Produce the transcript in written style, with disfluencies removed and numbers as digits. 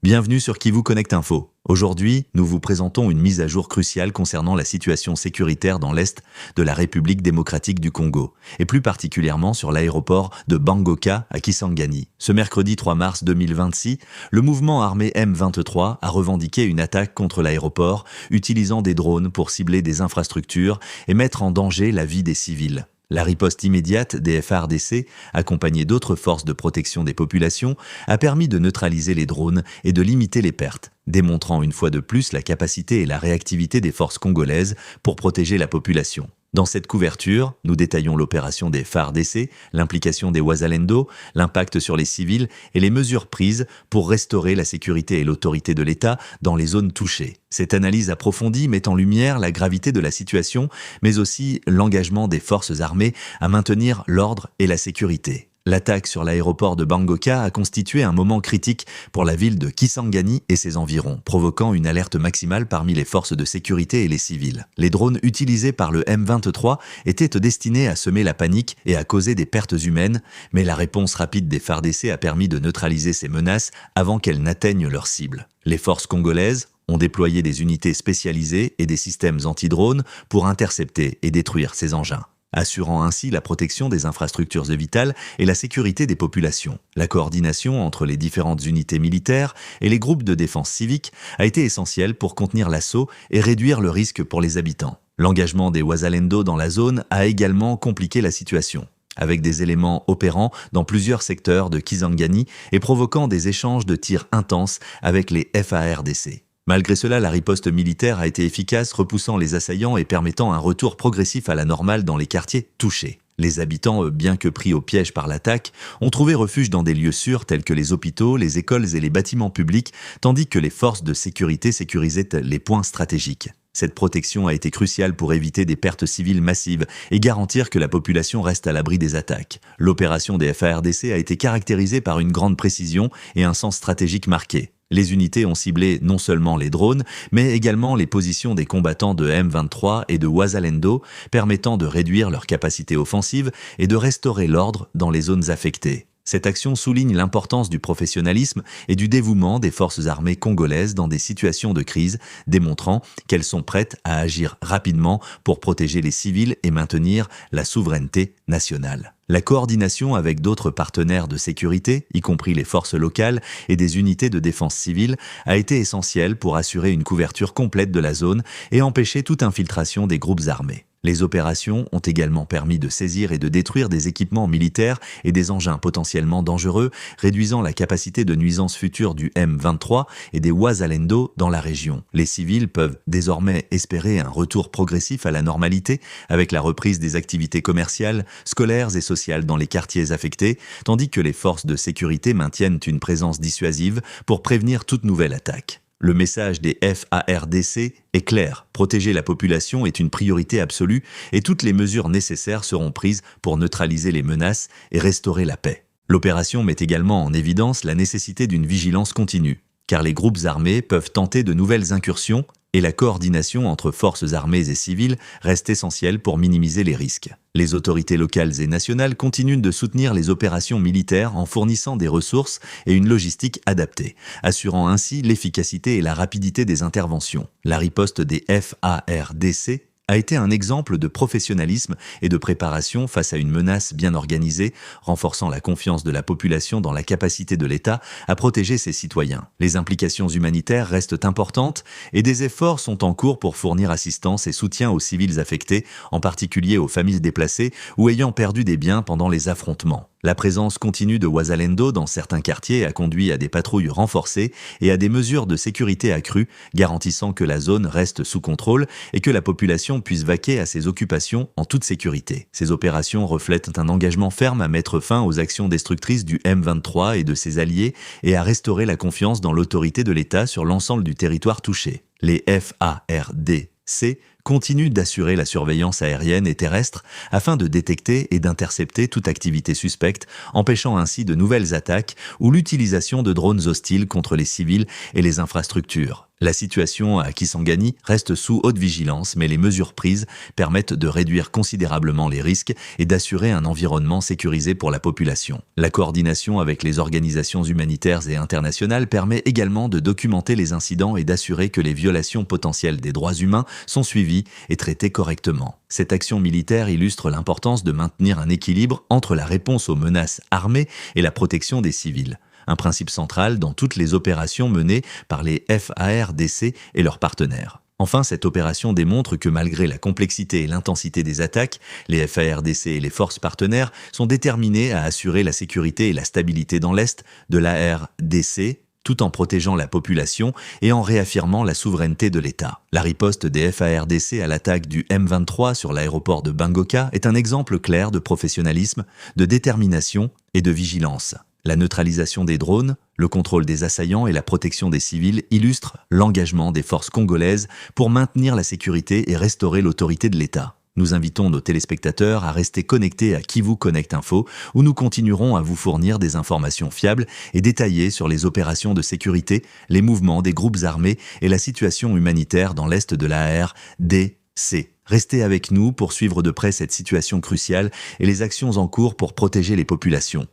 Bienvenue sur Qui vous connecte info. Aujourd'hui, nous vous présentons une mise à jour cruciale concernant la situation sécuritaire dans l'est de la République démocratique du Congo, et plus particulièrement sur l'aéroport de Bangoka à Kisangani. Ce mercredi 3 mars 2026, le mouvement armé M23 a revendiqué une attaque contre l'aéroport, utilisant des drones pour cibler des infrastructures et mettre en danger la vie des civils. La riposte immédiate des FARDC, accompagnée d'autres forces de protection des populations, a permis de neutraliser les drones et de limiter les pertes, démontrant une fois de plus la capacité et la réactivité des forces congolaises pour protéger la population. Dans cette couverture, nous détaillons l'opération des FARDC, l'implication des Wazalendo, l'impact sur les civils et les mesures prises pour restaurer la sécurité et l'autorité de l'État dans les zones touchées. Cette analyse approfondie met en lumière la gravité de la situation, mais aussi l'engagement des forces armées à maintenir l'ordre et la sécurité. L'attaque sur l'aéroport de Bangoka a constitué un moment critique pour la ville de Kisangani et ses environs, provoquant une alerte maximale parmi les forces de sécurité et les civils. Les drones utilisés par le M23 étaient destinés à semer la panique et à causer des pertes humaines, mais la réponse rapide des FARDC a permis de neutraliser ces menaces avant qu'elles n'atteignent leur cible. Les forces congolaises ont déployé des unités spécialisées et des systèmes anti-drones pour intercepter et détruire ces engins, assurant ainsi la protection des infrastructures vitales et la sécurité des populations. La coordination entre les différentes unités militaires et les groupes de défense civique a été essentielle pour contenir l'assaut et réduire le risque pour les habitants. L'engagement des Wazalendo dans la zone a également compliqué la situation, avec des éléments opérant dans plusieurs secteurs de Kisangani et provoquant des échanges de tirs intenses avec les FARDC. Malgré cela, la riposte militaire a été efficace, repoussant les assaillants et permettant un retour progressif à la normale dans les quartiers touchés. Les habitants, bien que pris au piège par l'attaque, ont trouvé refuge dans des lieux sûrs tels que les hôpitaux, les écoles et les bâtiments publics, tandis que les forces de sécurité sécurisaient les points stratégiques. Cette protection a été cruciale pour éviter des pertes civiles massives et garantir que la population reste à l'abri des attaques. L'opération des FARDC a été caractérisée par une grande précision et un sens stratégique marqué. Les unités ont ciblé non seulement les drones, mais également les positions des combattants de M23 et de Wazalendo, permettant de réduire leur capacité offensive et de restaurer l'ordre dans les zones affectées. Cette action souligne l'importance du professionnalisme et du dévouement des forces armées congolaises dans des situations de crise, démontrant qu'elles sont prêtes à agir rapidement pour protéger les civils et maintenir la souveraineté nationale. La coordination avec d'autres partenaires de sécurité, y compris les forces locales et des unités de défense civile, a été essentielle pour assurer une couverture complète de la zone et empêcher toute infiltration des groupes armés. Les opérations ont également permis de saisir et de détruire des équipements militaires et des engins potentiellement dangereux, réduisant la capacité de nuisance future du M23 et des Wazalendo dans la région. Les civils peuvent désormais espérer un retour progressif à la normalité avec la reprise des activités commerciales, scolaires et sociales dans les quartiers affectés, tandis que les forces de sécurité maintiennent une présence dissuasive pour prévenir toute nouvelle attaque. Le message des FARDC est clair, protéger la population est une priorité absolue et toutes les mesures nécessaires seront prises pour neutraliser les menaces et restaurer la paix. L'opération met également en évidence la nécessité d'une vigilance continue, car les groupes armés peuvent tenter de nouvelles incursions et la coordination entre forces armées et civiles reste essentielle pour minimiser les risques. Les autorités locales et nationales continuent de soutenir les opérations militaires en fournissant des ressources et une logistique adaptée, assurant ainsi l'efficacité et la rapidité des interventions. La riposte des FARDC a été un exemple de professionnalisme et de préparation face à une menace bien organisée, renforçant la confiance de la population dans la capacité de l'État à protéger ses citoyens. Les implications humanitaires restent importantes et des efforts sont en cours pour fournir assistance et soutien aux civils affectés, en particulier aux familles déplacées ou ayant perdu des biens pendant les affrontements. La présence continue de Wazalendo dans certains quartiers a conduit à des patrouilles renforcées et à des mesures de sécurité accrues, garantissant que la zone reste sous contrôle et que la population puisse vaquer à ses occupations en toute sécurité. Ces opérations reflètent un engagement ferme à mettre fin aux actions destructrices du M23 et de ses alliés et à restaurer la confiance dans l'autorité de l'État sur l'ensemble du territoire touché. Les FARDC continuent d'assurer la surveillance aérienne et terrestre afin de détecter et d'intercepter toute activité suspecte, empêchant ainsi de nouvelles attaques ou l'utilisation de drones hostiles contre les civils et les infrastructures. La situation à Kisangani reste sous haute vigilance, mais les mesures prises permettent de réduire considérablement les risques et d'assurer un environnement sécurisé pour la population. La coordination avec les organisations humanitaires et internationales permet également de documenter les incidents et d'assurer que les violations potentielles des droits humains sont suivies et traitées correctement. Cette action militaire illustre l'importance de maintenir un équilibre entre la réponse aux menaces armées et la protection des civils. Un principe central dans toutes les opérations menées par les FARDC et leurs partenaires. Enfin, cette opération démontre que malgré la complexité et l'intensité des attaques, les FARDC et les forces partenaires sont déterminés à assurer la sécurité et la stabilité dans l'Est de la RDC, tout en protégeant la population et en réaffirmant la souveraineté de l'État. La riposte des FARDC à l'attaque du M23 sur l'aéroport de Bangoka est un exemple clair de professionnalisme, de détermination et de vigilance. La neutralisation des drones, le contrôle des assaillants et la protection des civils illustrent l'engagement des forces congolaises pour maintenir la sécurité et restaurer l'autorité de l'État. Nous invitons nos téléspectateurs à rester connectés à Kivu Connect Info, où nous continuerons à vous fournir des informations fiables et détaillées sur les opérations de sécurité, les mouvements des groupes armés et la situation humanitaire dans l'est de la RDC. Restez avec nous pour suivre de près cette situation cruciale et les actions en cours pour protéger les populations.